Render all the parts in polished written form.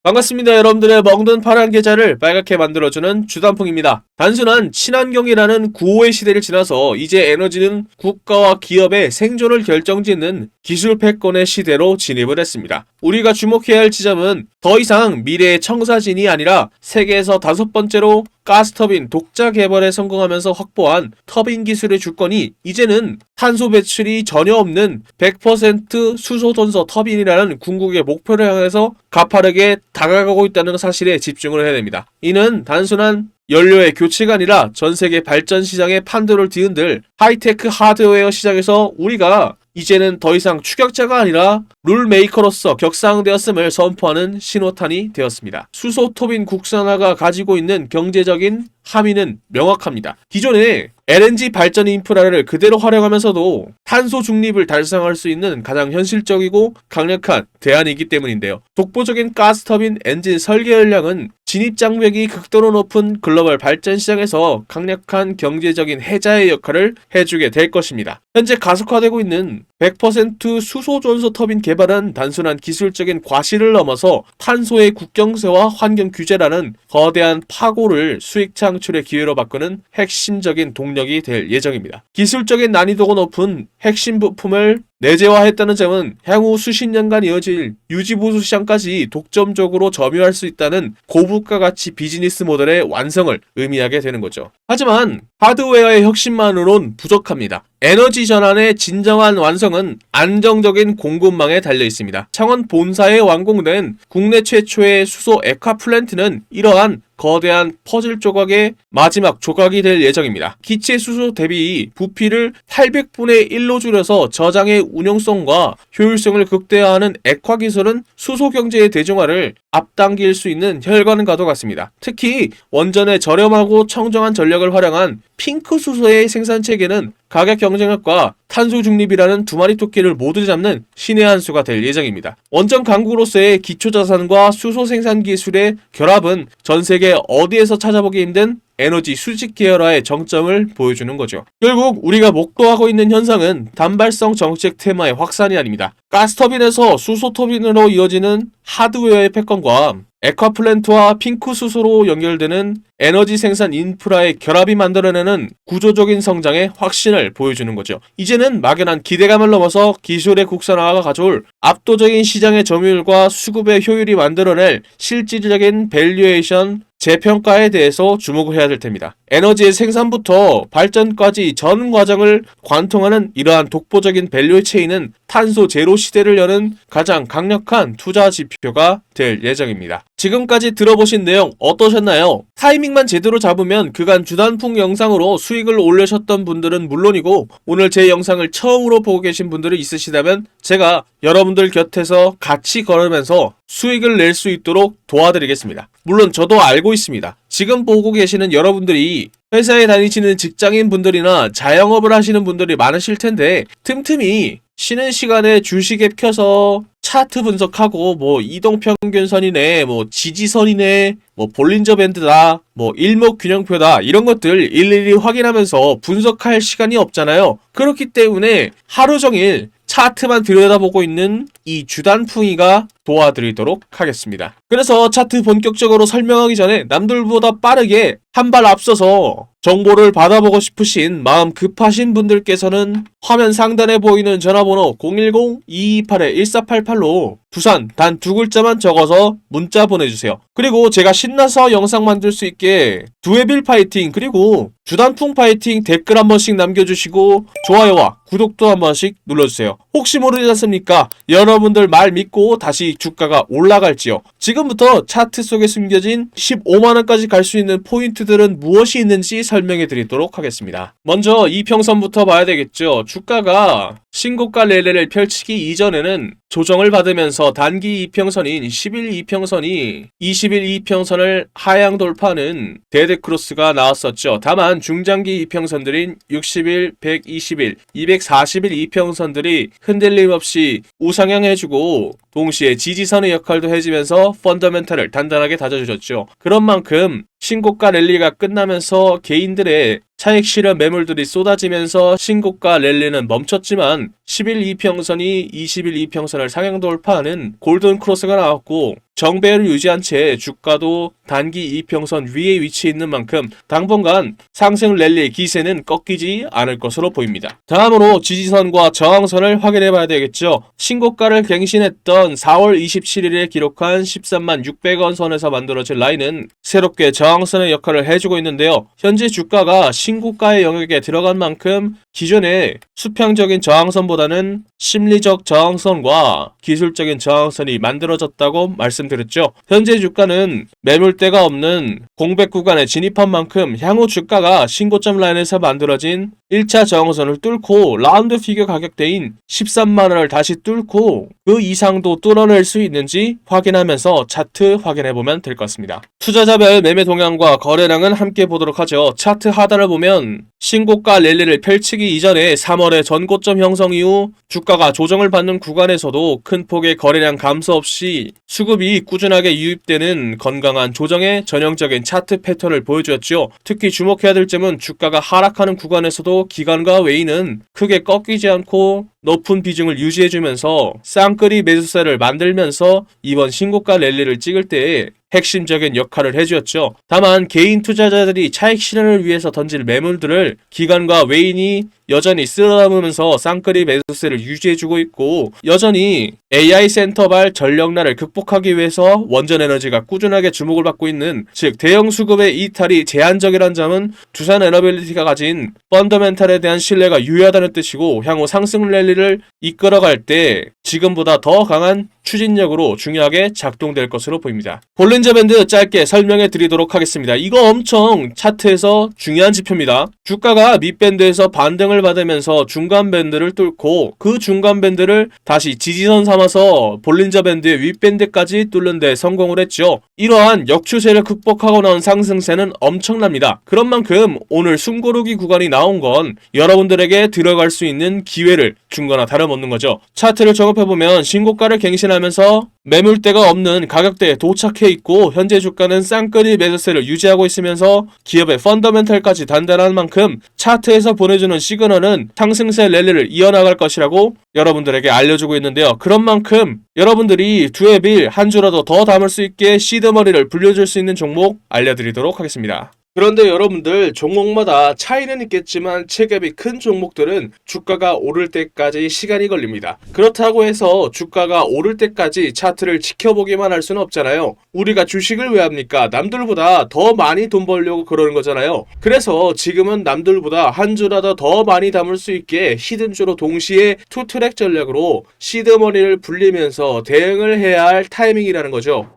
반갑습니다. 여러분들의 멍든 파란 계좌를 빨갛게 만들어주는 주단풍입니다. 단순한 친환경이라는 구호의 시대를 지나서 이제 에너지는 국가와 기업의 생존을 결정짓는 기술 패권의 시대로 진입을 했습니다. 우리가 주목해야 할 지점은 더 이상 미래의 청사진이 아니라 세계에서 5번째로 가스터빈 독자 개발에 성공하면서 확보한 터빈 기술의 주권이 이제는 탄소 배출이 전혀 없는 100% 수소 던서 터빈이라는 궁극의 목표를 향해서 가파르게 다가가고 있다는 사실에 집중을 해야 됩니다. 이는 단순한 연료의 교체가 아니라 전세계 발전 시장의 판도를 뒤흔들 하이테크 하드웨어 시장에서 우리가 이제는 더 이상 추격자가 아니라 룰메이커로서 격상되었음을 선포하는 신호탄이 되었습니다. 수소 토빈 국산화가 가지고 있는 경제적인 함의는 명확합니다. 기존의 LNG 발전 인프라를 그대로 활용하면서도 탄소 중립을 달성할 수 있는 가장 현실적이고 강력한 대안이기 때문인데요. 독보적인 가스터빈 엔진 설계 전략은 진입 장벽이 극도로 높은 글로벌 발전 시장에서 강력한 경제적인 해자의 역할을 해주게 될 것입니다. 현재 가속화되고 있는 100% 수소 전소 터빈 개발은 단순한 기술적인 과실을 넘어서 탄소의 국경세와 환경 규제라는 거대한 파고를 수익 창출의 기회로 바꾸는 핵심적인 동력이 될 예정입니다. 기술적인 난이도가 높은 핵심 부품을 내재화했다는 점은 향후 수십 년간 이어질 유지보수 시장까지 독점적으로 점유할 수 있다는 고부가 가치 비즈니스 모델의 완성을 의미하게 되는 거죠. 하지만 하드웨어의 혁신만으론 부족합니다. 에너지 전환의 진정한 완성은 안정적인 공급망에 달려 있습니다. 창원 본사에 완공된 국내 최초의 수소 액화 플랜트는 이러한 거대한 퍼즐 조각의 마지막 조각이 될 예정입니다. 기체 수소 대비 부피를 800분의 1로 줄여서 저장의 운용성과 효율성을 극대화하는 액화 기술은 수소 경제의 대중화를 앞당길 수 있는 혈관과도 같습니다. 특히 원전의 저렴하고 청정한 전력을 활용한 핑크 수소의 생산 체계는 가격 경쟁력과 탄소 중립이라는 두 마리 토끼를 모두 잡는 신의 한 수가 될 예정입니다. 원전 강국으로서의 기초 자산과 수소 생산 기술의 결합은 전 세계 어디에서 찾아보기 힘든 에너지 수직 계열화의 정점을 보여주는 거죠. 결국 우리가 목도하고 있는 현상은 단발성 정책 테마의 확산이 아닙니다. 가스터빈에서 수소터빈으로 이어지는 하드웨어의 패권과 액화플랜트와 핑크 수소로 연결되는 에너지 생산 인프라의 결합이 만들어내는 구조적인 성장의 확신을 보여주는 거죠. 이제는 막연한 기대감을 넘어서 기술의 국산화가 가져올 압도적인 시장의 점유율과 수급의 효율이 만들어낼 실질적인 밸류에이션 재평가에 대해서 주목을 해야 될 텐입니다. 에너지의 생산부터 발전까지 전 과정을 관통하는 이러한 독보적인 밸류 체인은 탄소 제로 시대를 여는 가장 강력한 투자 지표가 될 예정입니다. 지금까지 들어보신 내용 어떠셨나요? 타이밍만 제대로 잡으면 그간 주단풍 영상으로 수익을 올리셨던 분들은 물론이고 오늘 제 영상을 처음으로 보고 계신 분들이 있으시다면 제가 여러분들 곁에서 같이 걸으면서 수익을 낼 수 있도록 도와드리겠습니다. 물론 저도 알고 있습니다. 지금 보고 계시는 여러분들이 회사에 다니시는 직장인 분들이나 자영업을 하시는 분들이 많으실 텐데 틈틈이 쉬는 시간에 주식에 켜서 차트 분석하고 뭐 이동평균선이네 뭐 지지선이네 뭐 볼린저 밴드다 뭐 일목균형표다 이런 것들 일일이 확인하면서 분석할 시간이 없잖아요. 그렇기 때문에 하루 종일 차트만 들여다보고 있는 이 주단풍이가 도와드리도록 하겠습니다. 그래서 차트 본격적으로 설명하기 전에 남들보다 빠르게 한 발 앞서서 정보를 받아보고 싶으신 마음 급하신 분들께서는 화면 상단에 보이는 전화번호 010-228-1488로 부산 단 2글자만 적어서 문자 보내주세요. 그리고 제가 신나서 영상 만들 수 있게 두에빌 파이팅 그리고 주단풍 파이팅 댓글 한 번씩 남겨주시고 좋아요와 구독도 한 번씩 눌러주세요. 혹시 모르지 않습니까? 여러분들 말 믿고 다시 주가가 올라갈지요. 지금부터 차트 속에 숨겨진 15만원까지 갈 수 있는 포인트들은 무엇이 있는지 설명해 드리도록 하겠습니다. 먼저 이평선부터 봐야 되겠죠. 주가가 신고가 랠리를 펼치기 이전에는 조정을 받으면서 단기 이평선인 10일 이평선이 20일 이평선을 하향 돌파하는 데드크로스가 나왔었죠. 다만 중장기 이평선들인 60일, 120일, 240일 이평선들이 흔들림 없이 우상향해주고 동시에 지지선의 역할도 해주면서 펀더멘탈을 단단하게 다져주셨죠. 그런 만큼 신고가 랠리가 끝나면서 개인들의 차익 실현 매물들이 쏟아지면서 신고가 랠리는 멈췄지만 10일 이평선이 20일 이평선을 상향 돌파하는 골든 크로스가 나왔고 정배를 유지한 채 주가도 단기 이평선 위에 위치해 있는 만큼 당분간 상승 랠리의 기세는 꺾이지 않을 것으로 보입니다. 다음으로 지지선과 저항선을 확인해 봐야 되겠죠. 신고가를 갱신했던 4월 27일에 기록한 13만 600원 선에서 만들어진 라인은 새롭게 저항선의 역할을 해주고 있는데요. 현재 주가가 신고가의 영역에 들어간 만큼 기존의 수평적인 저항선보다는 심리적 저항선과 기술적인 저항선이 만들어졌다고 말씀드렸죠. 현재 주가는 매물대가 없는 공백 구간에 진입한 만큼 향후 주가가 신고점 라인에서 만들어진 1차 저항선을 뚫고 라운드 피겨 가격대인 13만원을 다시 뚫고 그 이상도 뚫어낼 수 있는지 확인하면서 차트 확인해보면 될 것 같습니다. 투자자별 매매 동향과 거래량은 함께 보도록 하죠. 차트 하단을 보면 신고가 랠리를 펼치기 이전에 3월의 전고점 형성 이후 주가가 조정을 받는 구간에서도 큰 폭의 거래량 감소 없이 수급이 꾸준하게 유입되는 건강한 조정의 전형적인 차트 패턴을 보여주었죠. 특히 주목해야 될 점은 주가가 하락하는 구간에서도 기관과 외인은 크게 꺾이지 않고 높은 비중을 유지해주면서 쌍끌이 매수세를 만들면서 이번 신고가 랠리를 찍을 때에 핵심적인 역할을 해주었죠. 다만 개인 투자자들이 차익 실현을 위해서 던질 매물들을 기관과 외인이 여전히 쓸어담으면서 쌍끌이 매수세를 유지해주고 있고 여전히 AI 센터발 전력난을 극복하기 위해서 원전에너지가 꾸준하게 주목을 받고 있는 즉 대형 수급의 이탈이 제한적이라는 점은 두산에너빌리티가 가진 펀더멘탈에 대한 신뢰가 유효하다는 뜻이고 향후 상승 랠리를 이끌어갈 때 지금보다 더 강한 추진력으로 중요하게 작동될 것으로 보입니다. 볼린저 밴드 짧게 설명해 드리도록 하겠습니다. 이거 엄청 차트에서 중요한 지표입니다. 주가가 밑밴드에서 반등을 받으면서 중간 밴드를 뚫고 그 중간 밴드를 다시 지지선 삼아서 볼린저 밴드의 윗밴드까지 뚫는 데 성공을 했죠. 이러한 역추세를 극복하고 나온 상승세는 엄청납니다. 그런 만큼 오늘 숨고르기 구간이 나온 건 여러분들에게 들어갈 수 있는 기회를 준 거나 다름없는 거죠. 차트를 정업해보면 신고가를 갱신하면서 매물대가 없는 가격대에 도착해 있고 현재 주가는 쌍끌이 매수세를 유지하고 있으면서 기업의 펀더멘털까지 단단한 만큼 차트에서 보내주는 시그널은 상승세 랠리를 이어나갈 것이라고 여러분들에게 알려주고 있는데요. 그런 만큼 여러분들이 두에 빌 한 주라도 더 담을 수 있게 시드머리를 불려줄 수 있는 종목 알려드리도록 하겠습니다. 그런데 여러분들 종목마다 차이는 있겠지만 체급이 큰 종목들은 주가가 오를 때까지 시간이 걸립니다. 그렇다고 해서 주가가 오를 때까지 차트를 지켜보기만 할 수는 없잖아요. 우리가 주식을 왜 합니까? 남들보다 더 많이 돈 벌려고 그러는 거잖아요. 그래서 지금은 남들보다 한 주라도 더 많이 담을 수 있게 히든주로 동시에 투트랙 전략으로 시드머니를 불리면서 대응을 해야 할 타이밍이라는 거죠.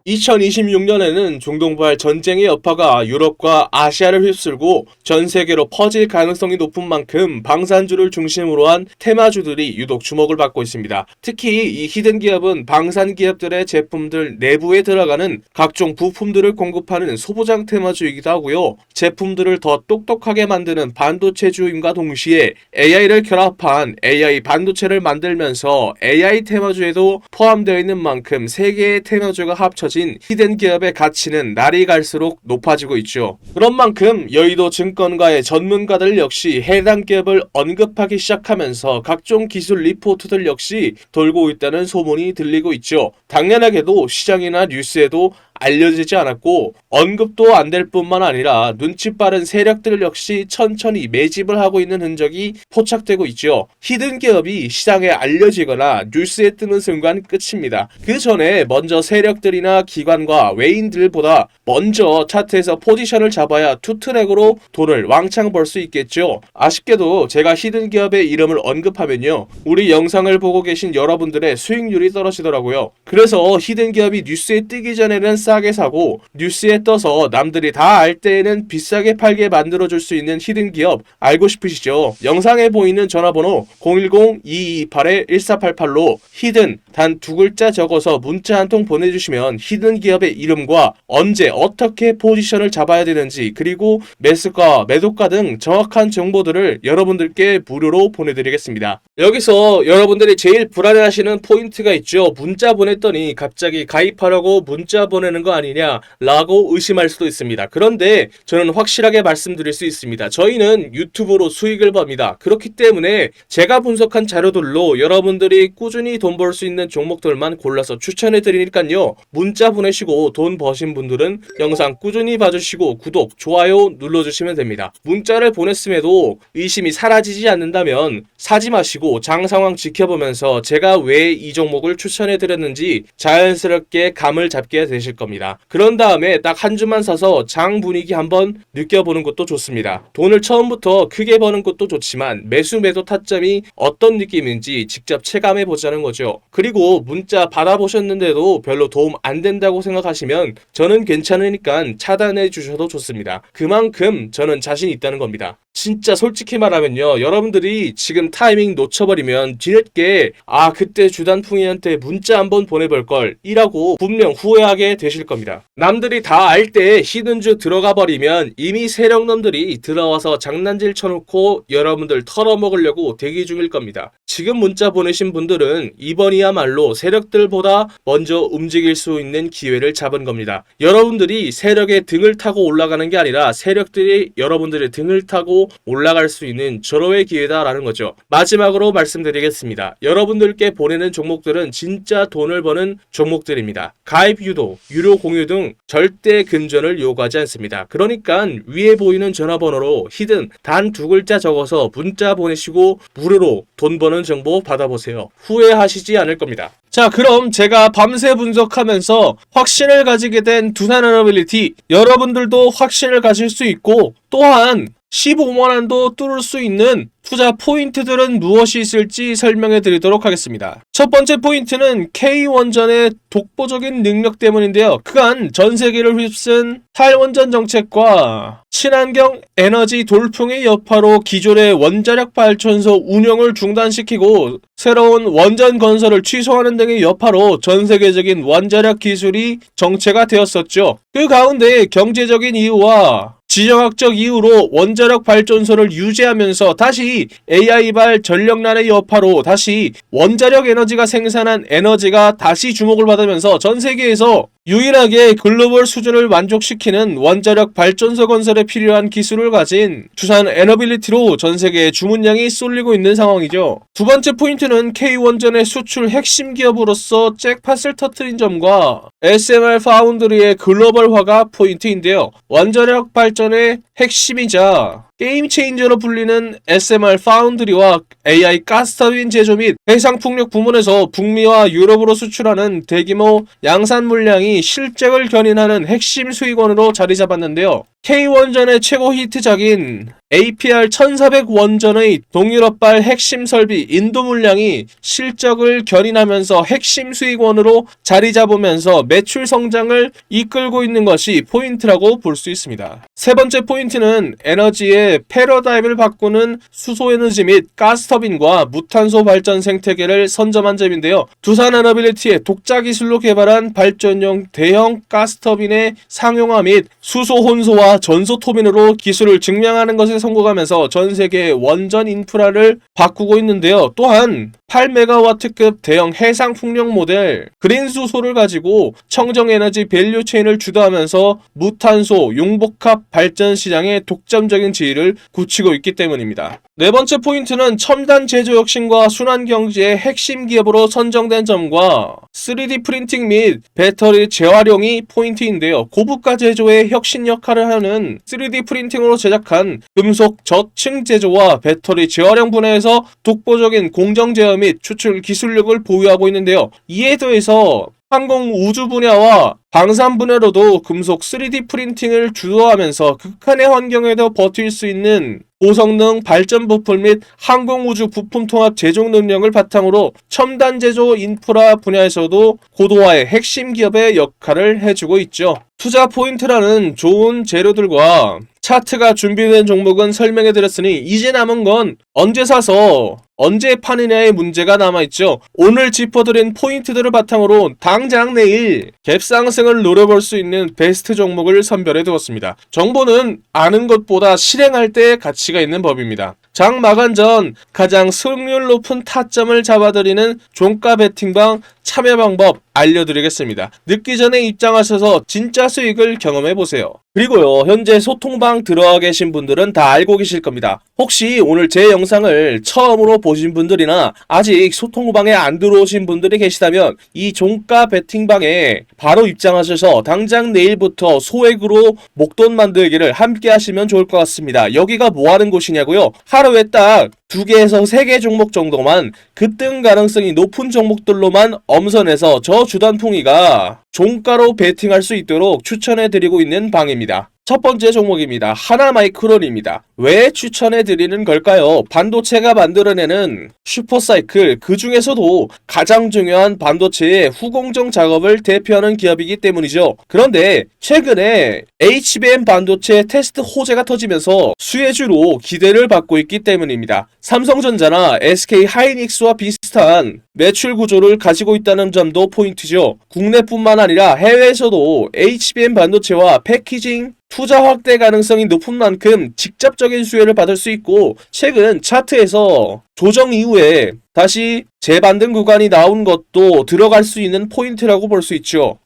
2026년에는 중동발 전쟁의 여파가 유럽과 아시아를 휩쓸고 전 세계로 퍼질 가능성이 높은 만큼 방산주를 중심으로 한 테마주들이 유독 주목을 받고 있습니다. 특히 이 히든 기업은 방산 기업들의 제품들 내부에 들어가는 각종 부품들을 공급하는 소부장 테마주이기도 하고요. 제품들을 더 똑똑하게 만드는 반도체주임과 동시에 AI를 결합한 AI 반도체를 만들면서 AI 테마주에도 포함되어 있는 만큼 세 개의 테마주가 합쳐진 히든 기업의 가치는 날이 갈수록 높아지고 있죠. 그런 만큼 여의도 증권가의 전문가들 역시 해당 기업을 언급하기 시작하면서 각종 기술 리포트들 역시 돌고 있다는 소문이 들리고 있죠. 당연하게도 시장이나 뉴스에도 알려지지 않았고 언급도 안 될 뿐만 아니라 눈치 빠른 세력들 역시 천천히 매집을 하고 있는 흔적이 포착되고 있죠. 히든 기업이 시장에 알려지거나 뉴스에 뜨는 순간 끝입니다. 그 전에 먼저 세력들이나 기관과 외인들보다 먼저 차트에서 포지션을 잡아야 투트랙으로 돈을 왕창 벌 수 있겠죠. 아쉽게도 제가 히든 기업의 이름을 언급하면요, 우리 영상을 보고 계신 여러분들의 수익률이 떨어지더라고요. 그래서 히든 기업이 뉴스에 뜨기 전에는 싸게 사고 뉴스에 떠서 남들이 다 알 때에는 비싸게 팔게 만들어줄 수 있는 히든 기업 알고 싶으시죠? 영상에 보이는 전화번호 010-2228-1488로 히든 단 두 글자 적어서 문자 한 통 보내주시면 히든 기업의 이름과 언제 어떻게 포지션을 잡아야 되는지 그리고 매수가 매도가 등 정확한 정보들을 여러분들께 무료로 보내드리겠습니다. 여기서 여러분들이 제일 불안해하시는 포인트가 있죠. 문자 보냈더니 갑자기 가입하라고 문자 보내는 하는 거 아니냐라고 의심할 수도 있습니다. 그런데 저는 확실하게 말씀드릴 수 있습니다. 저희는 유튜브로 수익을 법니다. 그렇기 때문에 제가 분석한 자료들로 여러분들이 꾸준히 돈 벌 수 있는 종목들만 골라서 추천해 드리니까요. 문자 보내시고 돈 버신 분들은 영상 꾸준히 봐주시고 구독, 좋아요 눌러주시면 됩니다. 문자를 보냈음에도 의심이 사라지지 않는다면 사지 마시고 장 상황 지켜보면서 제가 왜 이 종목을 추천해 드렸는지 자연스럽게 감을 잡게 되실 겁니다. 그런 다음에 딱 한 주만 사서 장 분위기 한번 느껴보는 것도 좋습니다. 돈을 처음부터 크게 버는 것도 좋지만 매수 매도 타점이 어떤 느낌인지 직접 체감해 보자는 거죠. 그리고 문자 받아보셨는데도 별로 도움 안 된다고 생각하시면 저는 괜찮으니까 차단해 주셔도 좋습니다. 그만큼 저는 자신 있다는 겁니다. 진짜 솔직히 말하면요, 여러분들이 지금 타이밍 놓쳐버리면 뒤늦게 그때 주단풍이한테 문자 한번 보내볼걸 이라고 분명 후회하게 되실 겁니다. 남들이 다 알 때 히든즈 들어가 버리면 이미 세력놈들이 들어와서 장난질 쳐놓고 여러분들 털어먹으려고 대기 중일 겁니다. 지금 문자 보내신 분들은 이번이야말로 세력들보다 먼저 움직일 수 있는 기회를 잡은 겁니다. 여러분들이 세력의 등을 타고 올라가는 게 아니라 세력들이 여러분들의 등을 타고 올라갈 수 있는 절호의 기회다라는 거죠. 마지막으로 말씀드리겠습니다. 여러분들께 보내는 종목들은 진짜 돈을 버는 종목들입니다. 가입 유도, 유료 공유 등 절대 금전을 요구하지 않습니다. 그러니까 위에 보이는 전화번호로 히든 단 2글자 적어서 문자 보내시고 무료로 돈 버는 정보 받아보세요. 후회하시지 않을 겁니다. 자, 그럼 제가 밤새 분석하면서 확신을 가지게 된 두산 에너빌리티, 여러분들도 확신을 가질 수 있고 또한 15만원도 뚫을 수 있는 투자 포인트들은 무엇이 있을지 설명해 드리도록 하겠습니다. 첫 번째 포인트는 K원전의 독보적인 능력 때문인데요. 그간 전 세계를 휩쓴 탈원전 정책과 친환경 에너지 돌풍의 여파로 기존의 원자력 발전소 운영을 중단시키고 새로운 원전 건설을 취소하는 등의 여파로 전 세계적인 원자력 기술이 정체가 되었었죠. 그 가운데 경제적인 이유와 지정학적 이유로 원자력 발전소를 유지하면서 다시 AI발 전력난의 여파로 다시 원자력 에너지가 생산한 에너지가 다시 주목을 받으면서 전 세계에서 유일하게 글로벌 수준을 만족시키는 원자력 발전소 건설에 필요한 기술을 가진 두산 에너빌리티로 전 세계에 주문량이 쏠리고 있는 상황이죠. 두 번째 포인트는 K원전의 수출 핵심 기업으로서 잭팟을 터뜨린 점과 SMR 파운드리의 글로벌화가 포인트인데요. 원자력 발전의 핵심이자 게임 체인저로 불리는 SMR 파운드리와 AI 가스터빈 제조 및 해상풍력 부문에서 북미와 유럽으로 수출하는 대규모 양산 물량이 실적을 견인하는 핵심 수익원으로 자리 잡았는데요. K원전의 최고 히트작인 APR 1400 원전의 동유럽발 핵심 설비 인도 물량이 실적을 견인하면서 핵심 수익원으로 자리 잡으면서 매출 성장을 이끌고 있는 것이 포인트라고 볼 수 있습니다. 세 번째 포인트는 에너지의 패러다임을 바꾸는 수소에너지 및 가스터빈과 무탄소 발전 생태계를 선점한 점인데요. 두산 에너빌리티의 독자 기술로 개발한 발전용 대형 가스터빈의 상용화 및 수소 혼소와 전소 토빈으로 기술을 증명하는 것에 성공하면서 전 세계 원전 인프라를 바꾸고 있는데요. 또한 8메가와트급 대형 해상 풍력 모델 그린 수소를 가지고 청정 에너지 밸류 체인을 주도하면서 무탄소 용복합 발전 시장의 독점적인 지위를 굳히고 있기 때문입니다. 네 번째 포인트는 첨단 제조 혁신과 순환 경제의 핵심 기업으로 선정된 점과 3D 프린팅 및 배터리 재활용이 포인트인데요. 고부가 제조의 혁신 역할을 하는 3D 프린팅으로 제작한 금속 저층 제조와 배터리 재활용 분야에서 독보적인 공정 제어 및 추출 기술력을 보유하고 있는데요. 이에 더해서 항공 우주 분야와 방산 분야로도 금속 3D 프린팅을 주도하면서 극한의 환경에도 버틸 수 있는 고성능 발전 부품 및 항공우주 부품 통합 제조 능력을 바탕으로 첨단 제조 인프라 분야에서도 고도화의 핵심 기업의 역할을 해주고 있죠. 투자 포인트라는 좋은 재료들과 차트가 준비된 종목은 설명해드렸으니 이제 남은 건 언제 사서 언제 파느냐의 문제가 남아있죠. 오늘 짚어드린 포인트들을 바탕으로 당장 내일 갭상승을 노려볼 수 있는 베스트 종목을 선별해 두었습니다. 정보는 아는 것보다 실행할 때 가치가 있는 법입니다. 장 마감 전 가장 승률 높은 타점을 잡아드리는 종가 베팅방 참여 방법 알려드리겠습니다. 늦기 전에 입장하셔서 진짜 수익을 경험해보세요. 그리고요, 현재 소통방 들어와 계신 분들은 다 알고 계실 겁니다. 혹시 오늘 제 영상을 처음으로 보신 분들이나 아직 소통방에 안 들어오신 분들이 계시다면 이 종가 베팅방에 바로 입장하셔서 당장 내일부터 소액으로 목돈 만들기를 함께 하시면 좋을 것 같습니다. 여기가 뭐 하는 곳이냐고요? 하루에 딱 2개에서 3개 종목 정도만 급등 가능성이 높은 종목들로만 엄선해서 저 주단풍이가 종가로 베팅할 수 있도록 추천해드리고 있는 방입니다. 첫 번째 종목입니다. 하나마이크론입니다. 왜 추천해드리는 걸까요? 반도체가 만들어내는 슈퍼사이클, 그 중에서도 가장 중요한 반도체의 후공정 작업을 대표하는 기업이기 때문이죠. 그런데 최근에 HBM 반도체 테스트 호재가 터지면서 수혜주로 기대를 받고 있기 때문입니다. 삼성전자나 SK하이닉스와 비슷한 매출 구조를 가지고 있다는 점도 포인트죠. 국내뿐만 아니라 해외에서도 HBM 반도체와 패키징 투자 확대 가능성이 높은 만큼 직접적인 수혜를 받을 수 있고, 최근 차트에서 조정 이후에 다시 재반등 구간이 나온 것도 들어갈 수 있는 포인트라고 볼 수 있죠.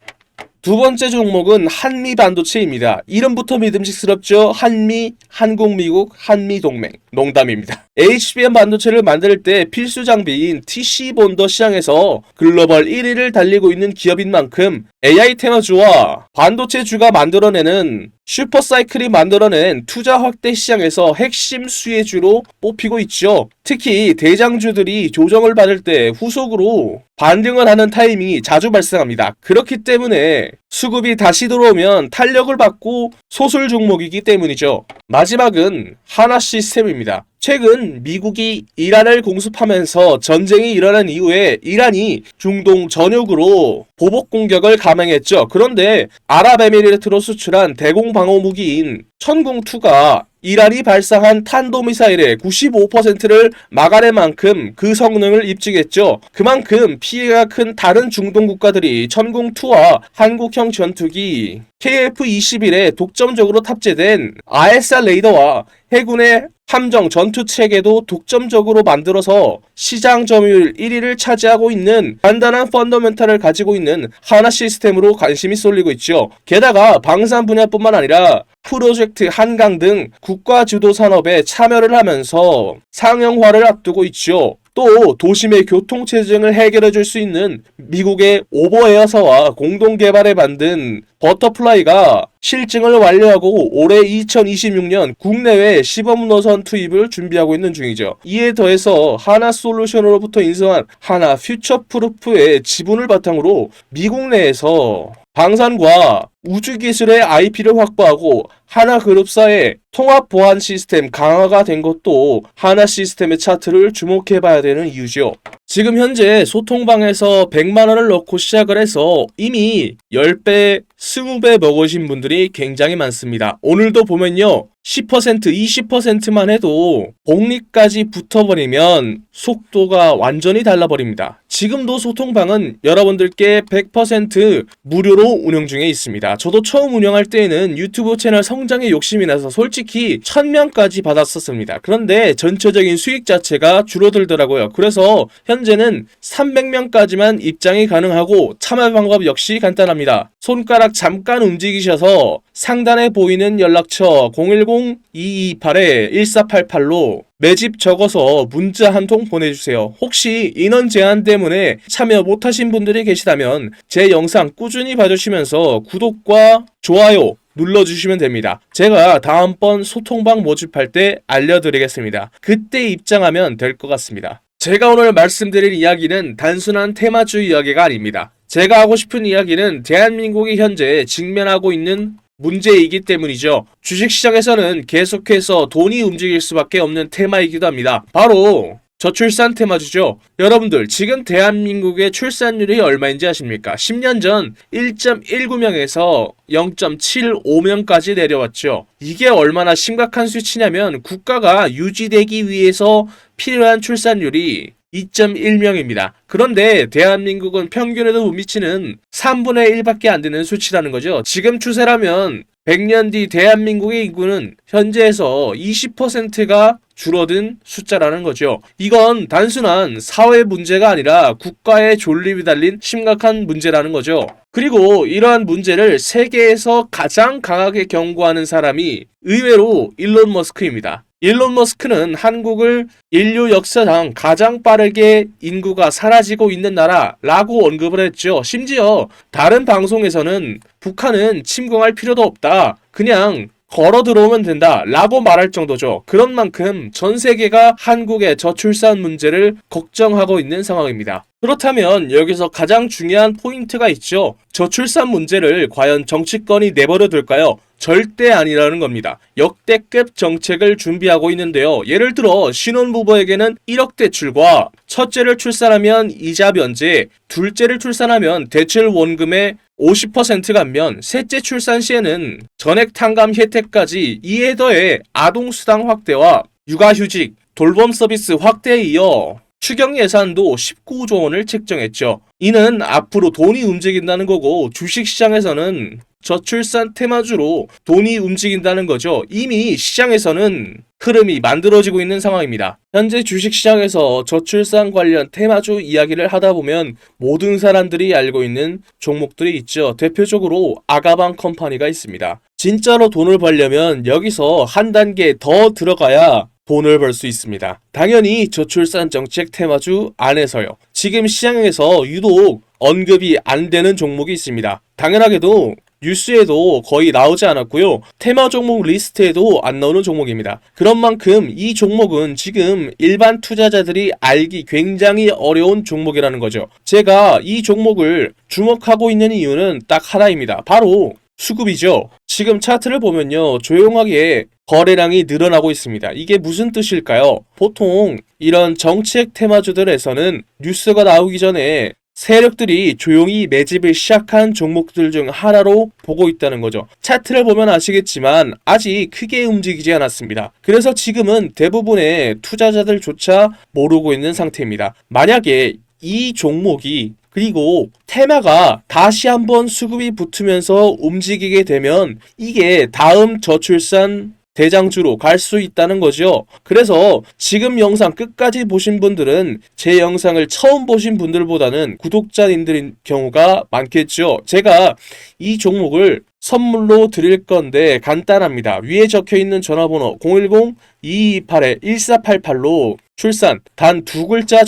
두 번째 종목은 한미반도체입니다. 이름부터 믿음직스럽죠? 한미, 한국, 미국, 한미동맹. 농담입니다. HBM 반도체를 만들 때 필수 장비인 TC본더 시장에서 글로벌 1위를 달리고 있는 기업인 만큼 AI 테너주와 반도체주가 만들어내는 슈퍼사이클이 만들어낸 투자 확대 시장에서 핵심 수혜주로 뽑히고 있죠. 특히 대장주들이 조정을 받을 때 후속으로 반등을 하는 타이밍이 자주 발생합니다. 그렇기 때문에 수급이 다시 들어오면 탄력을 받고 소술 종목이기 때문이죠. 마지막은 하나시스템입니다. 최근 미국이 이란을 공습하면서 전쟁이 일어난 이후에 이란이 중동 전역으로 보복 공격을 감행했죠. 그런데 아랍에미리트로 수출한 대공 방어 무기인 천궁2가 이란이 발사한 탄도미사일의 95%를 막아낼 만큼 그 성능을 입증했죠. 그만큼 피해가 큰 다른 중동 국가들이 천궁2와 한국형 전투기 KF-21에 독점적으로 탑재된 ISR 레이더와 해군의 함정 전투 체계도 독점적으로 만들어서 시장 점유율 1위를 차지하고 있는 단단한 펀더멘탈을 가지고 있는 하나시스템으로 관심이 쏠리고 있죠. 게다가 방산 분야뿐만 아니라 프로젝트 한강 등 국가 주도 산업에 참여를 하면서 상용화를 앞두고 있죠. 또 도심의 교통체증을 해결해줄 수 있는 미국의 오버에어사와 공동 개발해 만든 버터플라이가 실증을 완료하고 올해 2026년 국내외 시범 노선 투입을 준비하고 있는 중이죠. 이에 더해서 하나솔루션으로부터 인수한 하나 퓨처프루프의 지분을 바탕으로 미국 내에서 방산과 우주기술의 IP를 확보하고 하나그룹사의 통합 보안 시스템 강화가 된 것도 하나시스템의 차트를 주목해봐야 되는 이유죠. 지금 현재 소통방에서 100만원을 넣고 시작을 해서 이미 10배, 20배 먹으신 분들이 굉장히 많습니다. 오늘도 보면요, 10%, 20%만 해도 복리까지 붙어버리면 속도가 완전히 달라버립니다. 지금도 소통방은 여러분들께 100% 무료로 운영 중에 있습니다. 저도 처음 운영할 때에는 유튜브 채널 성장에 욕심이 나서 솔직히 1000명까지 받았었습니다. 그런데 전체적인 수익 자체가 줄어들더라고요. 그래서 현재는 300명까지만 입장이 가능하고 참여 방법 역시 간단합니다. 손가락 잠깐 움직이셔서 상단에 보이는 연락처 010-228-1488로 매집 적어서 문자 한 통 보내주세요. 혹시 인원 제한 때문에 참여 못하신 분들이 계시다면 제 영상 꾸준히 봐주시면서 구독과 좋아요 눌러주시면 됩니다. 제가 다음번 소통방 모집할 때 알려드리겠습니다. 그때 입장하면 될 것 같습니다. 제가 오늘 말씀드릴 이야기는 단순한 테마주 이야기가 아닙니다. 제가 하고 싶은 이야기는 대한민국이 현재 직면하고 있는 문제이기 때문이죠. 주식시장에서는 계속해서 돈이 움직일 수밖에 없는 테마이기도 합니다. 바로 저출산 테마주죠. 여러분들 지금 대한민국의 출산율이 얼마인지 아십니까? 10년 전 1.19명에서 0.75명까지 내려왔죠. 이게 얼마나 심각한 수치냐면 국가가 유지되기 위해서 필요한 출산율이 2.1명입니다. 그런데 대한민국은 평균에도 못 미치는 3분의 1밖에 안 되는 수치라는 거죠. 지금 추세라면 100년 뒤 대한민국의 인구는 현재에서 20%가 줄어든 숫자라는 거죠. 이건 단순한 사회 문제가 아니라 국가의 존립이 달린 심각한 문제라는 거죠. 그리고 이러한 문제를 세계에서 가장 강하게 경고하는 사람이 의외로 일론 머스크입니다. 일론 머스크는 한국을 인류 역사상 가장 빠르게 인구가 사라지고 있는 나라라고 언급을 했죠. 심지어 다른 방송에서는 북한은 침공할 필요도 없다. 그냥 걸어 들어오면 된다 라고 말할 정도죠. 그런 만큼 전 세계가 한국의 저출산 문제를 걱정하고 있는 상황입니다. 그렇다면 여기서 가장 중요한 포인트가 있죠. 저출산 문제를 과연 정치권이 내버려 둘까요? 절대 아니라는 겁니다. 역대급 정책을 준비하고 있는데요. 예를 들어 신혼부부에게는 1억 대출과 첫째를 출산하면 이자 면제, 둘째를 출산하면 대출 원금의 50% 감면, 셋째 출산 시에는 전액 탕감 혜택까지, 이에 더해 아동수당 확대와 육아휴직, 돌봄 서비스 확대에 이어 추경 예산도 19조 원을 책정했죠. 이는 앞으로 돈이 움직인다는 거고 주식시장에서는 저출산 테마주로 돈이 움직인다는 거죠. 이미 시장에서는 흐름이 만들어지고 있는 상황입니다. 현재 주식시장에서 저출산 관련 테마주 이야기를 하다 보면 모든 사람들이 알고 있는 종목들이 있죠. 대표적으로 아가방 컴퍼니가 있습니다. 진짜로 돈을 벌려면 여기서 한 단계 더 들어가야 돈을 벌 수 있습니다. 당연히 저출산 정책 테마주 안에서요. 지금 시장에서 유독 언급이 안 되는 종목이 있습니다. 당연하게도 뉴스에도 거의 나오지 않았고요. 테마 종목 리스트에도 안 나오는 종목입니다. 그런 만큼 이 종목은 지금 일반 투자자들이 알기 굉장히 어려운 종목이라는 거죠. 제가 이 종목을 주목하고 있는 이유는 딱 하나입니다. 바로 수급이죠. 지금 차트를 보면요. 조용하게 거래량이 늘어나고 있습니다. 이게 무슨 뜻일까요? 보통 이런 정책 테마주들에서는 뉴스가 나오기 전에 세력들이 조용히 매집을 시작한 종목들 중 하나로 보고 있다는 거죠. 차트를 보면 아시겠지만 아직 크게 움직이지 않았습니다. 그래서 지금은 대부분의 투자자들조차 모르고 있는 상태입니다. 만약에 이 종목이 그리고 테마가 다시 한번 수급이 붙으면서 움직이게 되면 이게 다음 저출산 대장주로 갈 수 있다는 거죠. 그래서 지금 영상 끝까지 보신 분들은 제 영상을 처음 보신 분들보다는 구독자님들인 경우가 많겠죠. 제가 이 종목을 선물로 드릴 건데 간단합니다. 위에 적혀 있는 전화번호 010-2228-1488로 출산 단 2글자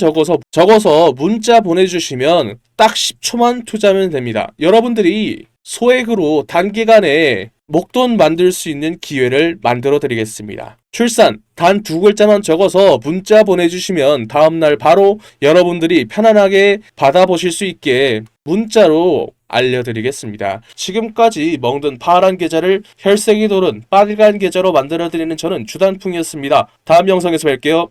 적어서 문자 보내주시면 딱 10초만 투자하면 됩니다. 여러분들이 소액으로 단기간에 목돈 만들 수 있는 기회를 만들어 드리겠습니다. 출산 단 2글자만 적어서 문자 보내주시면 다음날 바로 여러분들이 편안하게 받아보실 수 있게 문자로 알려드리겠습니다. 지금까지 먹는 파란 계좌를 혈색이 도는 빨간 계좌로 만들어드리는 저는 주단풍이었습니다. 다음 영상에서 뵐게요.